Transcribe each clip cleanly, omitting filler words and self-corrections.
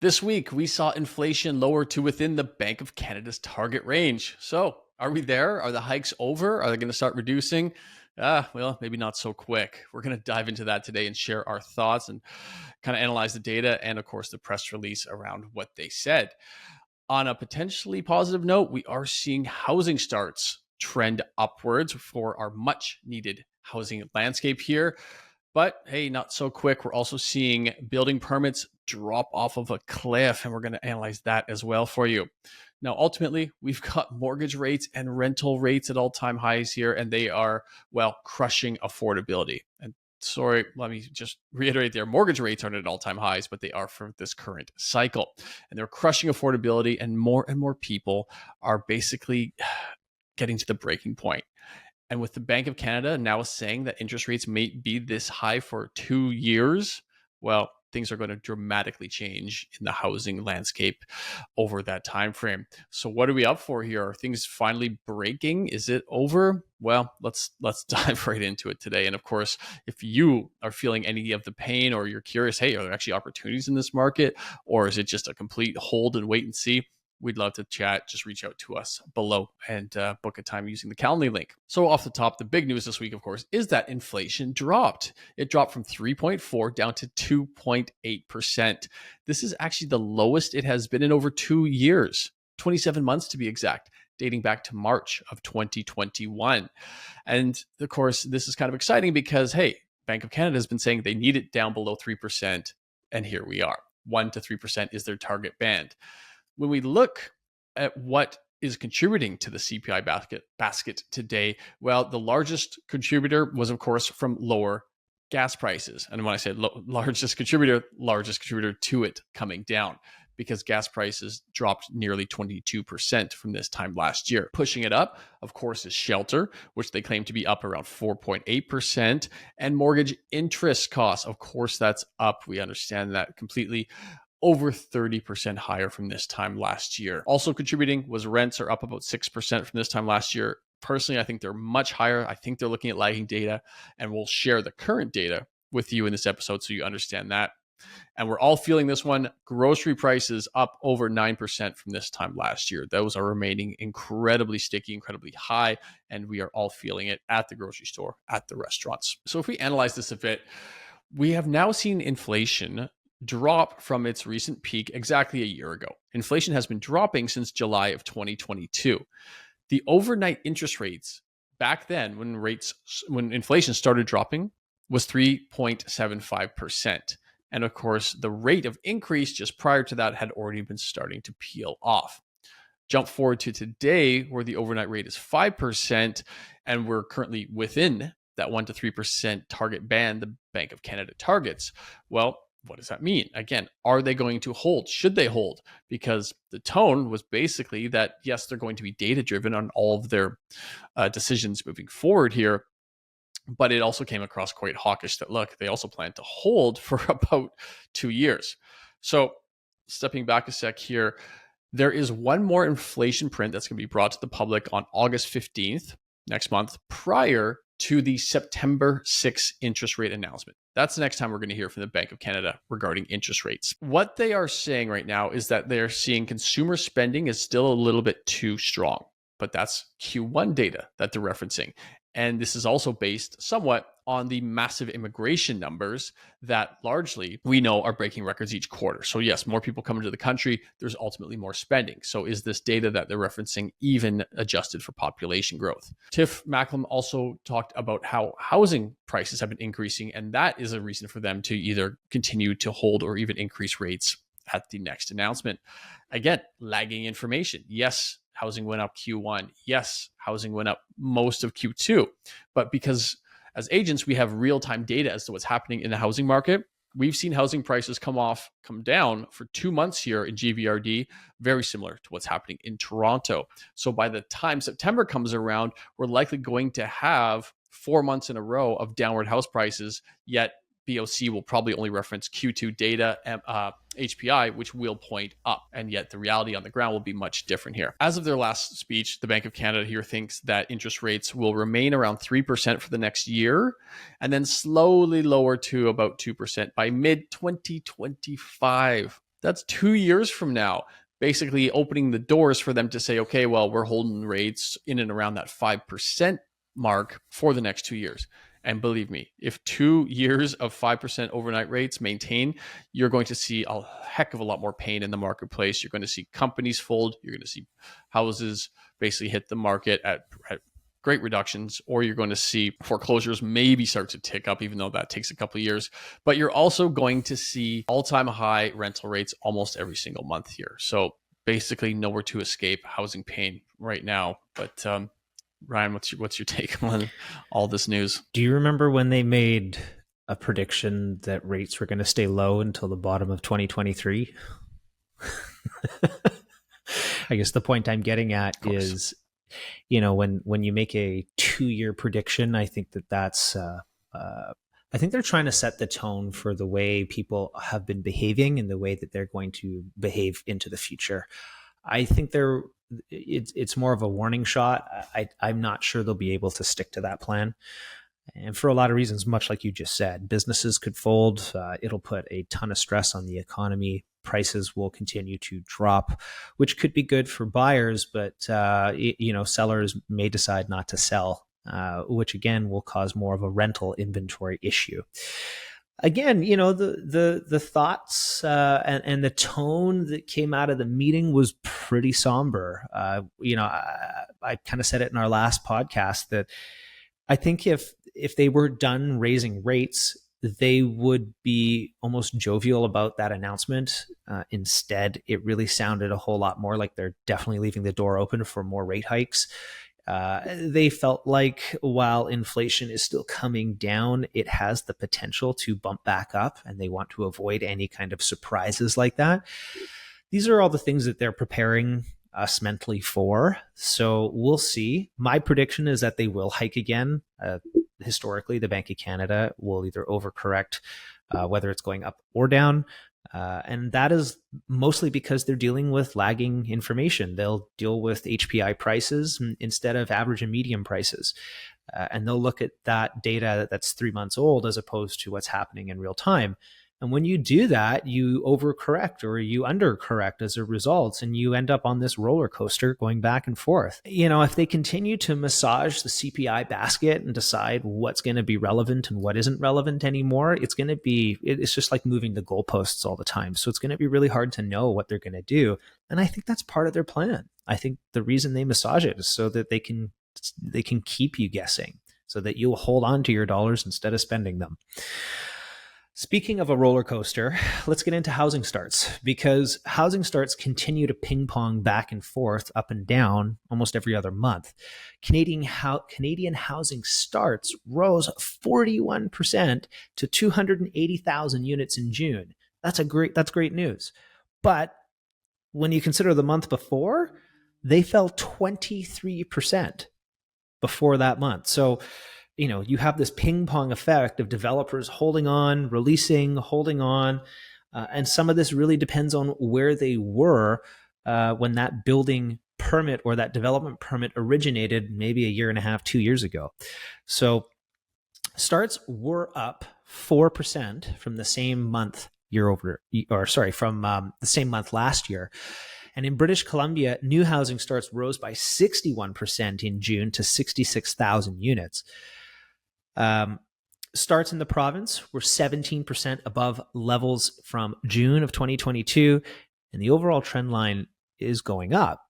This week, we saw inflation lower to within the Bank of Canada's target range. So, are we there? Are the hikes over? Are they going to start reducing? Well, maybe not so quick. We're going to dive into that today and share our thoughts and kind of analyze the data and, of course, the press release around what they said. On a potentially positive note, we are seeing housing starts trend upwards for our much needed housing landscape here. But hey, not so quick. We're also seeing building permits drop off of a cliff, and we're going to analyze that as well for you. Now, ultimately, we've got mortgage rates and rental rates at all-time highs here, and they are, well, crushing affordability. And sorry, let me just reiterate there. Mortgage rates aren't at all-time highs, but they are for this current cycle. And they're crushing affordability, and more people are basically getting to the breaking point. And with the Bank of Canada now saying that interest rates may be this high for 2 years, well, things are going to dramatically change in the housing landscape over that time frame. So what are we up for here? Are things finally breaking? Is it over? Well, let's dive right into it today. And of course, if you are feeling any of the pain or you're curious, hey, are there actually opportunities in this market, or is it just a complete hold and wait and see? We'd love to chat. Just reach out to us below and book a time using the Calendly link. So off the top, the big news this week, of course, is that inflation dropped. It dropped from 3.4 down to 2.8%. This is actually the lowest it has been in over 2 years, 27 months to be exact, dating back to March of 2021. And of course, this is kind of exciting because, hey, Bank of Canada has been saying they need it down below 3%. And here we are. 1 to 3% is their target band. When we look at what is contributing to the CPI basket today, well, the largest contributor was, of course, from lower gas prices. And when I say largest contributor to it coming down, because gas prices dropped nearly 22% from this time last year. Pushing it up, of course, is shelter, which they claim to be up around 4.8%, and mortgage interest costs. Of course, that's up. We understand that completely. Over 30% higher from this time last year. Also contributing was rents are up about 6% from this time last year. Personally, I think they're much higher. I think they're looking at lagging data, and we'll share the current data with you in this episode so you understand that. And we're all feeling this one. Grocery prices up over 9% from this time last year. Those are remaining incredibly sticky, incredibly high, and we are all feeling it at the grocery store, at the restaurants. So if we analyze this a bit, we have now seen inflation drop from its recent peak exactly a year ago. Inflation has been dropping since July of 2022. The overnight interest rates back then, when inflation started dropping, was 3.75%. And of course, the rate of increase just prior to that had already been starting to peel off. Jump forward to today, where the overnight rate is 5%, and we're currently within that 1 to 3% target band the Bank of Canada targets. Well, what does that mean? Again, are they going to hold? Should they hold? Because the tone was basically that, yes, they're going to be data-driven on all of their decisions moving forward here. But it also came across quite hawkish that, look, they also plan to hold for about 2 years. So stepping back a sec here, there is one more inflation print that's going to be brought to the public on August 15th, next month, prior to the September 6th interest rate announcement. That's the next time we're going to hear from the Bank of Canada regarding interest rates. What they are saying right now is that they're seeing consumer spending is still a little bit too strong, but that's Q1 data that they're referencing. And this is also based somewhat on the massive immigration numbers that largely we know are breaking records each quarter. So yes, more people come into the country, there's ultimately more spending. So is this data that they're referencing even adjusted for population growth? Tiff Macklem also talked about how housing prices have been increasing, and that is a reason for them to either continue to hold or even increase rates at the next announcement. Again, lagging information. Yes, housing went up Q1. Yes, housing went up most of Q2. But because as agents, we have real-time data as to what's happening in the housing market, we've seen housing prices come down for 2 months here in GVRD, very similar to what's happening in Toronto. So by the time September comes around, we're likely going to have 4 months in a row of downward house prices, yet BOC will probably only reference Q2 data, HPI, which will point up. And yet the reality on the ground will be much different here. As of their last speech, the Bank of Canada here thinks that interest rates will remain around 3% for the next year and then slowly lower to about 2% by mid-2025. That's 2 years from now, basically opening the doors for them to say, okay, well, we're holding rates in and around that 5% mark for the next 2 years. And believe me, if 2 years of 5% overnight rates maintain, you're going to see a heck of a lot more pain in the marketplace. You're going to see companies fold. You're going to see houses basically hit the market at great reductions, or you're going to see foreclosures maybe start to tick up, even though that takes a couple of years. But you're also going to see all-time high rental rates almost every single month here. So basically nowhere to escape housing pain right now. But Ryan, what's your take on all this news? Do you remember when they made a prediction that rates were going to stay low until the bottom of 2023? I guess the point I'm getting at is, when you make a 2-year prediction, I think that's I think they're trying to set the tone for the way people have been behaving and the way that they're going to behave into the future. I think it's more of a warning shot. I'm not sure they'll be able to stick to that plan. And for a lot of reasons, much like you just said, businesses could fold. It'll put a ton of stress on the economy. Prices will continue to drop, which could be good for buyers, but sellers may decide not to sell, which again will cause more of a rental inventory issue. Again, the thoughts and the tone that came out of the meeting was pretty somber. I kind of said it in our last podcast that I think if they were done raising rates, they would be almost jovial about that announcement. Instead, it really sounded a whole lot more like they're definitely leaving the door open for more rate hikes. They felt like while inflation is still coming down, it has the potential to bump back up, and they want to avoid any kind of surprises like that. These are all the things that they're preparing us mentally for. So we'll see. My prediction is that they will hike again. Historically, the Bank of Canada will either overcorrect, whether it's going up or down. And that is mostly because they're dealing with lagging information. They'll deal with HPI prices instead of average and median prices. And they'll look at that data that's 3 months old as opposed to what's happening in real time. And when you do that, you overcorrect or you undercorrect as a result, and you end up on this roller coaster going back and forth. If they continue to massage the CPI basket and decide what's going to be relevant and what isn't relevant anymore, it's just like moving the goalposts all the time. So it's going to be really hard to know what they're going to do. And I think that's part of their plan. I think the reason they massage it is so that they can keep you guessing, so that you'll hold on to your dollars instead of spending them. Speaking of a roller coaster, let's get into housing starts, because housing starts continue to ping pong back and forth, up and down, almost every other month. Canadian housing starts rose 41% to 280,000 units in June. That's great news. But when you consider the month before, they fell 23% before that month. So you have this ping pong effect of developers holding on, releasing, holding on. And some of this really depends on where they were when that building permit or that development permit originated maybe a year and a half, 2 years ago. So starts were up 4% from the same month from the same month last year. And in British Columbia, new housing starts rose by 61% in June to 66,000 units. Starts in the province were 17% above levels from June of 2022, and the overall trend line is going up.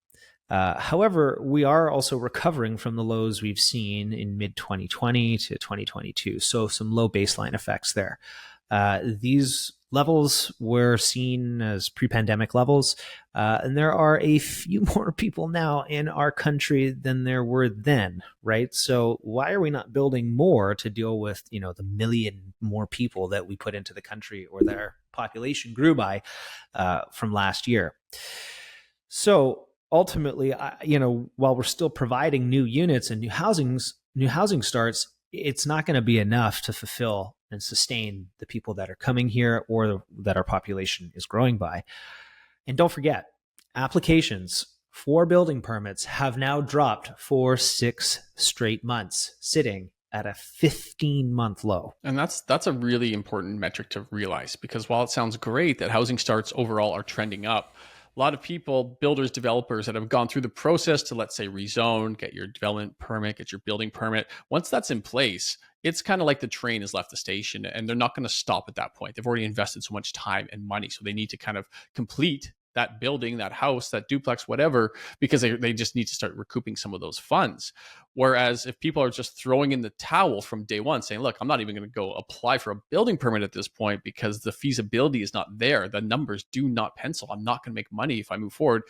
However, we are also recovering from the lows we've seen in mid-2020 to 2022, so some low baseline effects there. These levels were seen as pre-pandemic levels, and there are a few more people now in our country than there were then, right? So why are we not building more to deal with, the million more people that we put into the country, or that our population grew by from last year? So ultimately, while we're still providing new units and new housing starts, it's not going to be enough to fulfill and sustain the people that are coming here or that our population is growing by. And don't forget, applications for building permits have now dropped for 6 straight months, sitting at a 15-month low. And that's a really important metric to realize, because while it sounds great that housing starts overall are trending up, a lot of people, builders, developers that have gone through the process to, let's say, rezone, get your development permit, get your building permit. Once that's in place, it's kind of like the train has left the station and they're not going to stop at that point. They've already invested so much time and money. So they need to kind of complete that building, that house, that duplex, whatever, because they just need to start recouping some of those funds. Whereas if people are just throwing in the towel from day one, saying, look, I'm not even going to go apply for a building permit at this point because the feasibility is not there. The numbers do not pencil. I'm not going to make money if I move forward.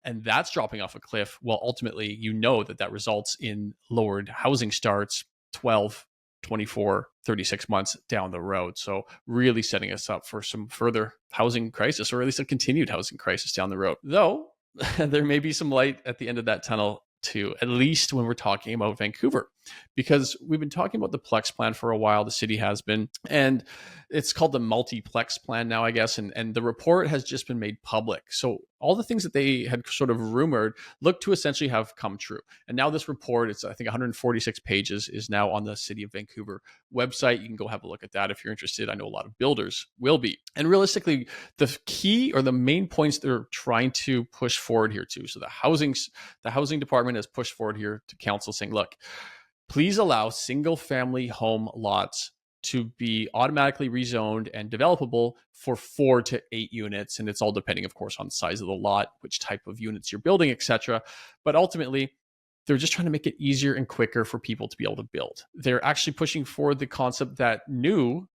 And that's dropping off a cliff. Well, ultimately, you know that results in lowered housing starts 12, 24, 36 months down the road. So really setting us up for some further housing crisis, or at least a continued housing crisis down the road. Though there may be some light at the end of that tunnel too, at least when we're talking about Vancouver, because we've been talking about the Plex plan for a while. The city has been, and it's called the multiplex plan now, I guess. And the report has just been made public. So all the things that they had sort of rumored look to essentially have come true. And now this report, it's I think 146 pages, is now on the City of Vancouver website. You can go have a look at that if you're interested. I know a lot of builders will be. And realistically, the key or the main points they're trying to push forward here too. So the housing department has pushed forward here to council saying, look, please allow single family home lots to be automatically rezoned and developable for 4 to 8 units. And it's all depending, of course, on the size of the lot, which type of units you're building, etc. But ultimately, they're just trying to make it easier and quicker for people to be able to build. They're actually pushing forward the concept that new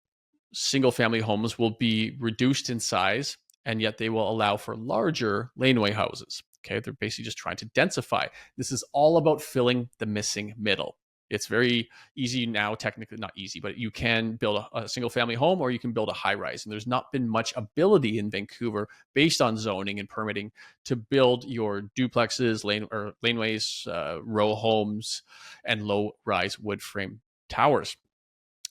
single family homes will be reduced in size, and yet they will allow for larger laneway houses. Okay, they're basically just trying to densify. This is all about filling the missing middle. It's very easy now, technically not easy, but you can build a single family home or you can build a high rise. And there's not been much ability in Vancouver based on zoning and permitting to build your duplexes, laneways, row homes, and low rise wood frame towers.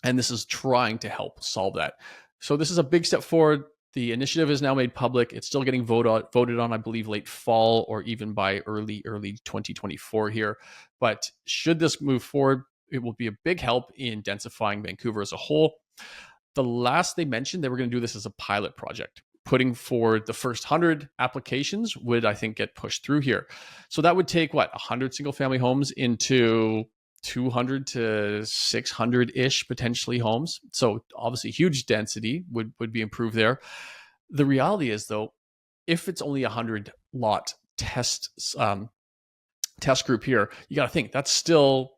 And this is trying to help solve that. So this is a big step forward. The initiative is now made public. It's still getting voted on, I believe, late fall or even by early 2024 here. But should this move forward, it will be a big help in densifying Vancouver as a whole. The last they mentioned, they were going to do this as a pilot project. Putting forward the first 100 applications would, I think, get pushed through here. So that would take, 100 single family homes into 200 to 600-ish potentially homes. So obviously huge density would be improved there. The reality is, though, if it's only 100 lot test group here, you got to think that's still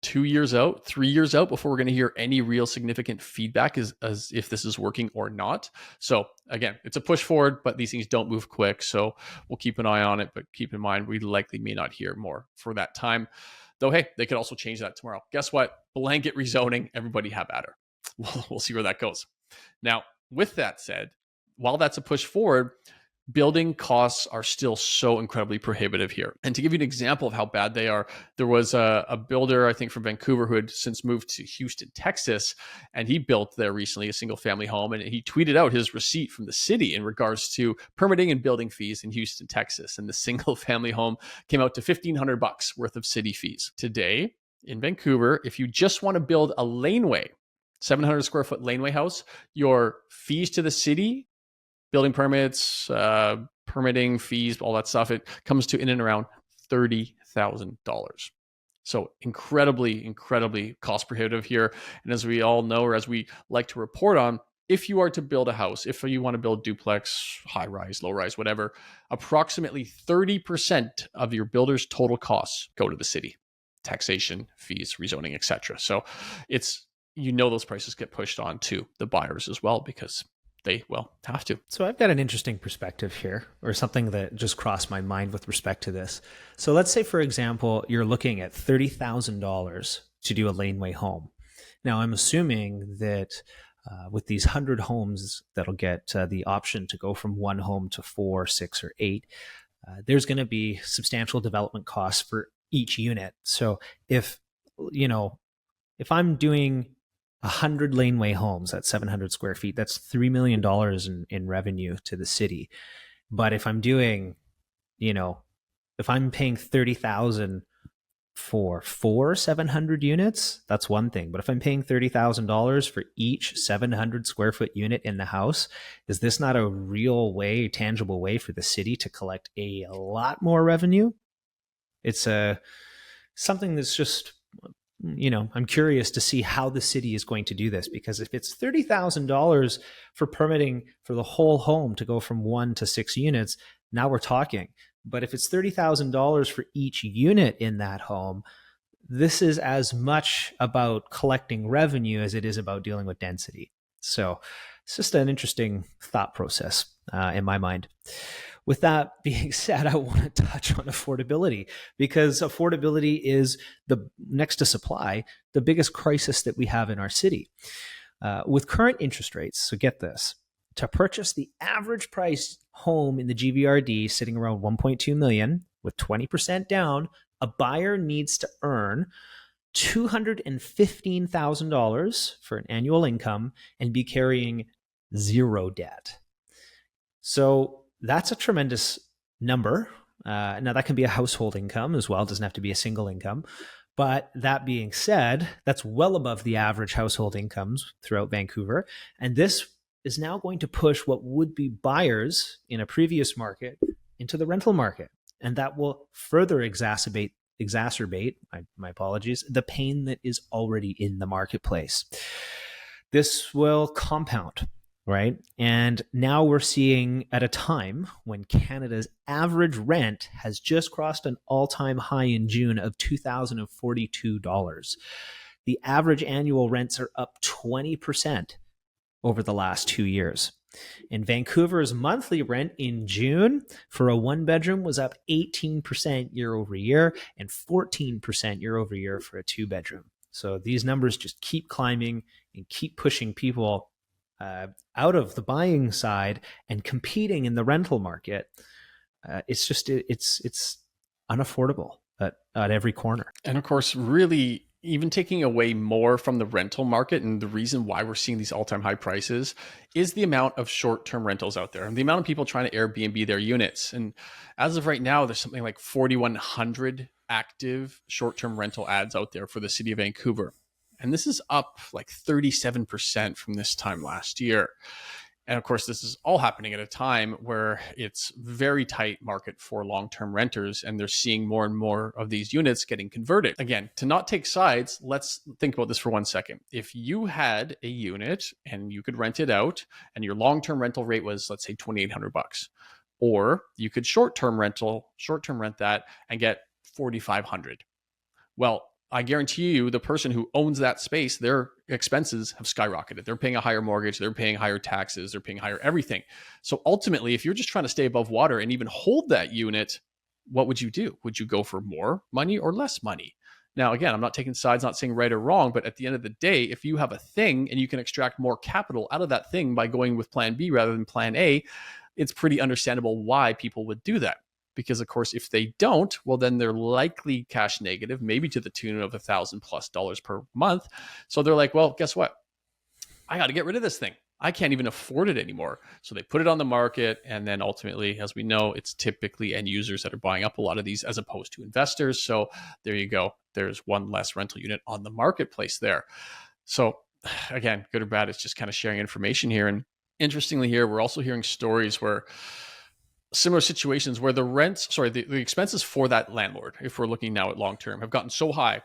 2 years out, 3 years out before we're going to hear any real significant feedback as if this is working or not. So again, it's a push forward, but these things don't move quick. So we'll keep an eye on it, but keep in mind, we likely may not hear more for that time. Though, hey, they could also change that tomorrow. Guess what? Blanket rezoning, everybody have at her. We'll see where that goes. Now, with that said, while that's a push forward, building costs are still so incredibly prohibitive here. And to give you an example of how bad they are, there was a builder, I think from Vancouver, who had since moved to Houston, Texas, and he built there recently a single family home, and he tweeted out his receipt from the city in regards to permitting and building fees in Houston, Texas. And the single family home came out to $1,500 worth of city fees. Today in Vancouver, if you just want to build a laneway, 700 square foot laneway house, your fees to the city, building permits, permitting fees, all that stuff, it comes to in and around $30,000. So incredibly cost prohibitive here. And as we all know, or as we like to report on, if you are to build a house, if you want to build duplex, high rise, low rise, whatever, approximately 30% of your builder's total costs go to the city. Taxation, fees, rezoning, etc. So it's, those prices get pushed on to the buyers as well because they, have to. So I've got an interesting perspective here, or something that just crossed my mind with respect to this. So let's say, for example, you're looking at $30,000 to do a laneway home. Now, I'm assuming that with these 100 homes that'll get the option to go from 1 home to 4, 6, or 8, there's going to be substantial development costs for each unit. So if I'm doing 100 laneway homes at 700 square feet, that's $3 million in revenue to the city. But if I'm doing, if I'm paying $30,000 for 700 units, that's one thing. But if I'm paying $30,000 for each 700 square foot unit in the house, is this not a real way, tangible way for the city to collect a lot more revenue? It's something that's just, I'm curious to see how the city is going to do this, because if it's $30,000 for permitting for the whole home to go from 1 to 6 units, now we're talking. But if it's $30,000 for each unit in that home, this is as much about collecting revenue as it is about dealing with density. So it's just an interesting thought process in my mind. With that being said, I want to touch on affordability, because affordability is, the next to supply, the biggest crisis that we have in our city. With current interest rates, so get this, to purchase the average price home in the GVRD sitting around 1.2 million with 20% down, a buyer needs to earn $215,000 for an annual income and be carrying zero debt. So that's a tremendous number. Now, that can be a household income as well. It doesn't have to be a single income. But that being said, that's well above the average household incomes throughout Vancouver. And this is now going to push what would be buyers in a previous market into the rental market. And that will further exacerbate, my apologies, the pain that is already in the marketplace. This will compound, right? And now we're seeing, at a time when Canada's average rent has just crossed an all-time high in June of $2,042. The average annual rents are up 20% over the last 2 years. In Vancouver's monthly rent in June for a one-bedroom was up 18% year over year and 14% year over year for a two-bedroom. So these numbers just keep climbing and keep pushing people out of the buying side and competing in the rental market. It's unaffordable at every corner. And of course, really, even taking away more from the rental market, and the reason why we're seeing these all-time high prices is the amount of short-term rentals out there and the amount of people trying to Airbnb their units. And as of right now, there's something like 4,100 active short-term rental ads out there for the city of Vancouver. And this is up like 37% from this time last year. And of course, this is all happening at a time where it's very tight market for long-term renters, and they're seeing more and more of these units getting converted. Again, to not take sides, let's think about this for 1 second. If you had a unit and you could rent it out, and your long-term rental rate was, let's say, $2,800, or you could short-term rent that and get $4,500. Well, I guarantee you the person who owns that space, their expenses have skyrocketed. They're paying a higher mortgage, they're paying higher taxes, they're paying higher everything. So ultimately, if you're just trying to stay above water and even hold that unit, what would you do? Would you go for more money or less money? Now, again, I'm not taking sides, not saying right or wrong, but at the end of the day, if you have a thing and you can extract more capital out of that thing by going with plan B rather than plan A, it's pretty understandable why people would do that. Because of course, if they don't, well, then they're likely cash negative, maybe to the tune of $1,000+ per month. So they're like, well, guess what? I got to get rid of this thing. I can't even afford it anymore. So they put it on the market. And then ultimately, as we know, it's typically end users that are buying up a lot of these as opposed to investors. So there you go. There's one less rental unit on the marketplace there. So again, good or bad, it's just kind of sharing information here. And interestingly here, we're also hearing stories where similar situations where the expenses for that landlord, if we're looking now at long-term, have gotten so high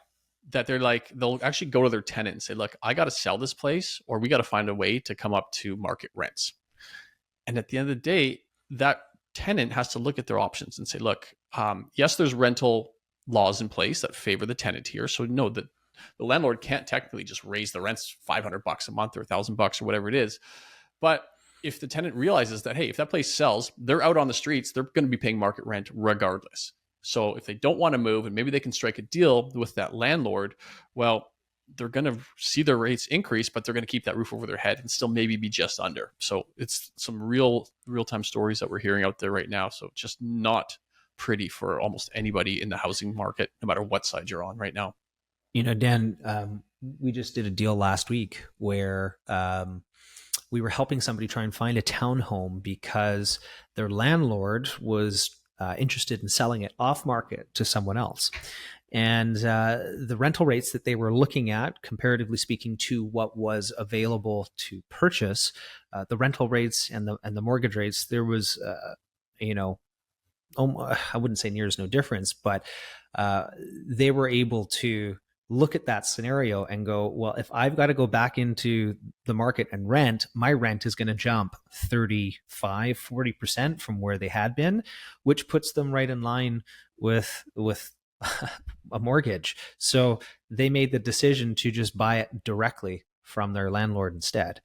that they'll actually go to their tenant and say, look, I got to sell this place, or we got to find a way to come up to market rents. And at the end of the day, that tenant has to look at their options and say, look, yes, there's rental laws in place that favor the tenant here. So no, the landlord can't technically just raise the rents $500 a month or $1,000 or whatever it is. But if the tenant realizes that, hey, if that place sells, they're out on the streets, they're going to be paying market rent regardless. So if they don't want to move and maybe they can strike a deal with that landlord, well, they're going to see their rates increase, but they're going to keep that roof over their head and still maybe be just under. So it's some real-time stories that we're hearing out there right now. So just not pretty for almost anybody in the housing market, no matter what side you're on right now. Dan, we just did a deal last week where we were helping somebody try and find a townhome because their landlord was interested in selling it off market to someone else. And the rental rates that they were looking at, comparatively speaking to what was available to purchase, the rental rates and the mortgage rates, there was, you know, I wouldn't say near as no difference, but they were able to look at that scenario and go, well, if I've got to go back into the market and rent, my rent is going to jump 35-40% from where they had been, which puts them right in line with a mortgage. So they made the decision to just buy it directly from their landlord instead.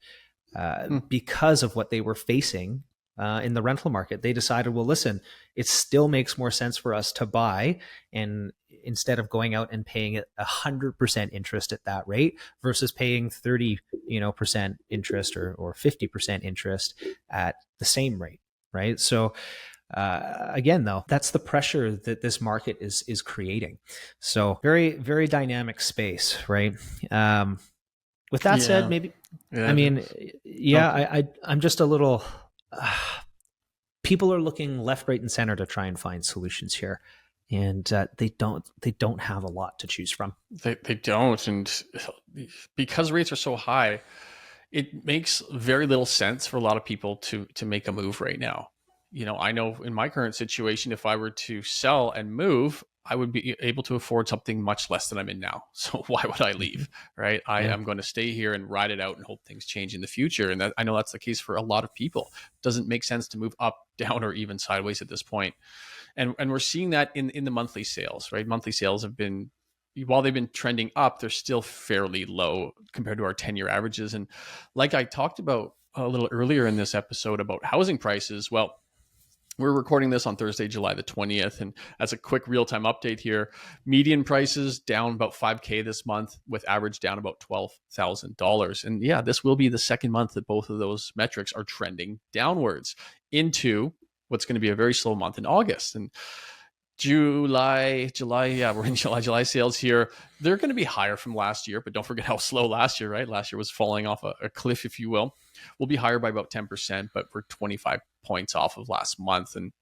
Because of what they were facing in the rental market, they decided, well, listen, it still makes more sense for us to buy, and instead of going out and paying 100% interest at that rate versus paying 30% interest or 50% interest at the same rate, right? So again, though, that's the pressure that this market is creating. So very, very dynamic space, right? With that said, maybe, I mean, I'm just a little, people are looking left, right, and center to try and find solutions here. And they don't have a lot to choose from. They don't. And because rates are so high, it makes very little sense for a lot of people to make a move right now. You know, I know in my current situation, if I were to sell and move, I would be able to afford something much less than I'm in now. So why would I leave, right? I am going to stay here and ride it out and hope things change in the future. And I know that's the case for a lot of people. It doesn't make sense to move up, down, or even sideways at this point. And we're seeing that in the monthly sales, right? Monthly sales have been, while they've been trending up, they're still fairly low compared to our 10-year averages. And like I talked about a little earlier in this episode about housing prices, well, we're recording this on Thursday, July the 20th. And as a quick real-time update here, median prices down about $5,000 this month, with average down about $12,000. And yeah, this will be the second month that both of those metrics are trending downwards into what's going to be a very slow month in August. And July, we're in July sales here. They're going to be higher from last year, but don't forget how slow last year, right? Last year was falling off a cliff, if you will. We'll be higher by about 10%, but we're 25 points off of last month. And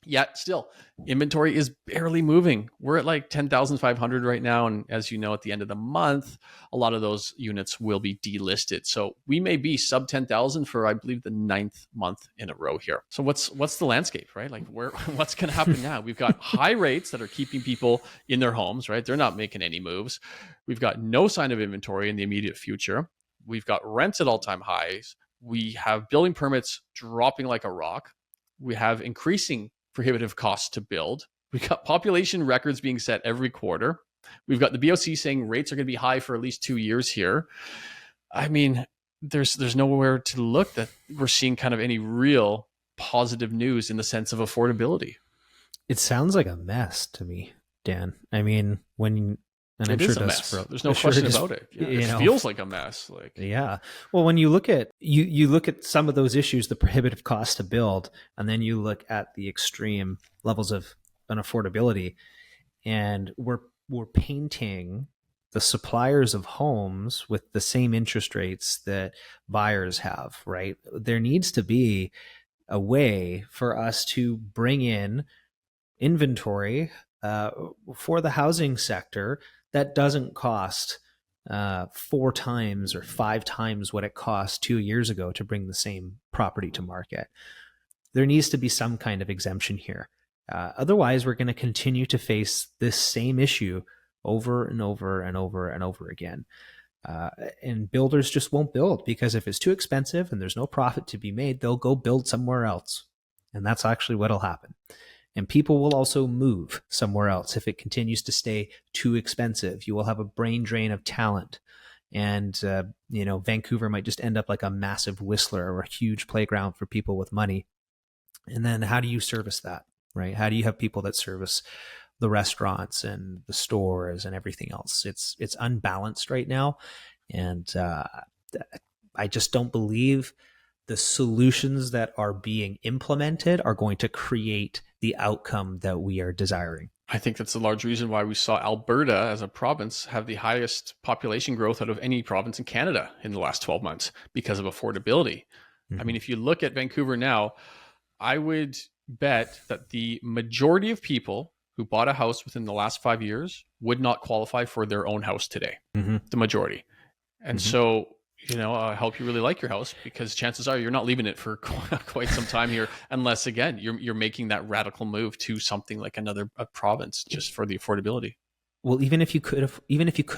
yet still, inventory is barely moving. We're at like 10,500 right now. And as you know, at the end of the month, a lot of those units will be delisted. So we may be sub 10,000 for, I believe, the 9th month in a row here. So what's the landscape, right? Like what's going to happen now? We've got high rates that are keeping people in their homes, right? They're not making any moves. We've got no sign of inventory in the immediate future. We've got rents at all-time highs. We have building permits dropping like a rock. We have increasing prohibitive costs to build. We've got population records being set every quarter. We've got the BOC saying rates are going to be high for at least 2 years here. I mean, there's nowhere to look that we're seeing kind of any real positive news in the sense of affordability. It sounds like a mess to me, Dan. I mean, and it is a mess. There's no question about it. Yeah, it feels like a mess. Yeah. Well, when you look at you look at some of those issues, the prohibitive cost to build, and then you look at the extreme levels of unaffordability, and we're painting the suppliers of homes with the same interest rates that buyers have, right? There needs to be a way for us to bring in inventory for the housing sector that doesn't cost 4 times or 5 times what it cost 2 years ago to bring the same property to market. There needs to be some kind of exemption here. Otherwise, we're going to continue to face this same issue over and over and over and over again. And builders just won't build, because if it's too expensive and there's no profit to be made, they'll go build somewhere else. And that's actually what'll happen. And people will also move somewhere else if it continues to stay too expensive. You will have a brain drain of talent. And, Vancouver might just end up like a massive Whistler or a huge playground for people with money. And then how do you service that, right? How do you have people that service the restaurants and the stores and everything else? It's unbalanced right now. And I just don't believe the solutions that are being implemented are going to create the outcome that we are desiring. I think that's a large reason why we saw Alberta as a province have the highest population growth out of any province in Canada in the last 12 months because of affordability. Mm-hmm. I mean, if you look at Vancouver now, I would bet that the majority of people who bought a house within the last 5 years would not qualify for their own house today, Mm-hmm. the majority. And Mm-hmm. so, I hope you really like your house, because chances are you're not leaving it for quite some time here, unless again you're making that radical move to something like another province just for the affordability. Well, even if you could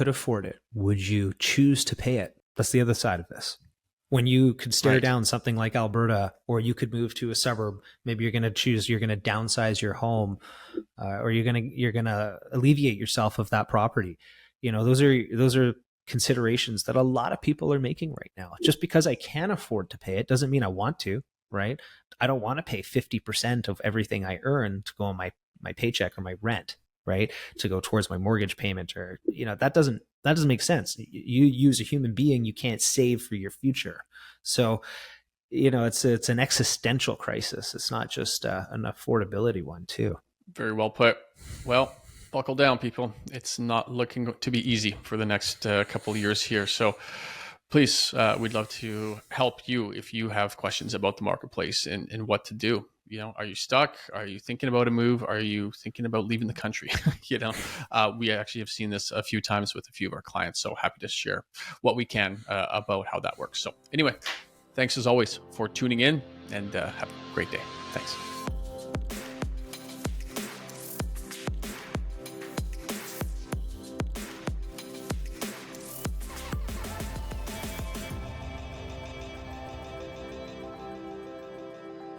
afford it, would you choose to pay it? That's the other side of this. When you could stare Right. down something like Alberta, or you could move to a suburb, maybe you're going to downsize your home, or you're going to alleviate yourself of that property. Those are considerations that a lot of people are making right now. Just because I can afford to pay it doesn't mean I want to, right? I don't want to pay 50% of everything I earn to go on my paycheck or my rent, right? To go towards my mortgage payment, or that doesn't make sense. You as a human being, you can't save for your future. So, it's an existential crisis. It's not just an affordability one too. Very well put. Well, buckle down, people. It's not looking to be easy for the next couple of years here. So please, we'd love to help you if you have questions about the marketplace and what to do. Are you stuck? Are you thinking about a move? Are you thinking about leaving the country? We actually have seen this a few times with a few of our clients. So happy to share what we can about how that works. So anyway, thanks as always for tuning in, and have a great day. Thanks.